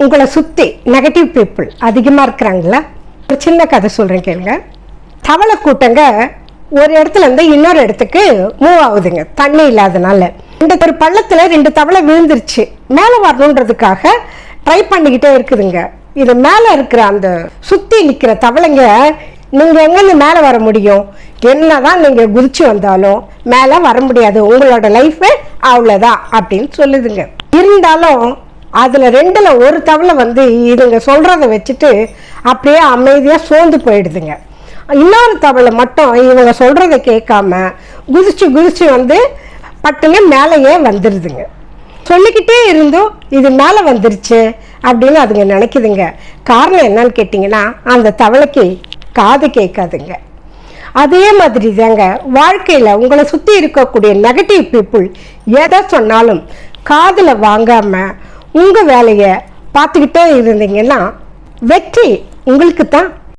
உங்களை சுற்றி negative people அதிகமாக இருக்கிறாங்களா? ஒரு சின்ன கதை சொல்கிறேன் கேளுங்க. தவளை கூட்டங்க ஒரு இடத்துல இருந்து இன்னொரு இடத்துக்கு மூவ் ஆகுதுங்க, தண்ணி இல்லாதனால. ஒரு பள்ளத்தில் 2 தவளை விழுந்துருச்சு. மேலே வரணுன்றதுக்காக ட்ரை பண்ணிக்கிட்டே இருக்குதுங்க. இது மேலே இருக்கிற அந்த சுற்றி நிற்கிற தவளைங்க, நீங்கள் எங்கேருந்து மேலே வர முடியும்? என்னதான் நீங்கள் குதிச்சு வந்தாலும் மேலே வர முடியாது, உங்களோட லைஃபு அவ்வளோதான் அப்படின்னு சொல்லுதுங்க. இருந்தாலும் அதில் 2ல் ஒரு தவளை இதுங்க சொல்கிறத வச்சுட்டு அப்படியே அமைதியாக சோர்ந்து போயிடுதுங்க. இன்னொரு தவளை மட்டும் இவங்க சொல்கிறத கேட்காம குதிச்சு பட்டுன்னு மேலேயே வந்துடுதுங்க. சொல்லிக்கிட்டே இருந்தும் இது மேலே வந்துருச்சு அப்படின்னு அதுங்க நினைக்குதுங்க. காரணம் என்னன்னு கேட்டிங்கன்னா, அந்த தவளைக்கு காது கேட்காதுங்க. அதே மாதிரி தாங்க வாழ்க்கையில் உங்களை சுற்றி இருக்கக்கூடிய நெகட்டிவ் பீப்புள் எதை சொன்னாலும் காதில் வாங்காமல் உங்கள் வேலையை பார்த்துக்கிட்டே இருந்தீங்கன்னா வெற்றி உங்களுக்கு தான்.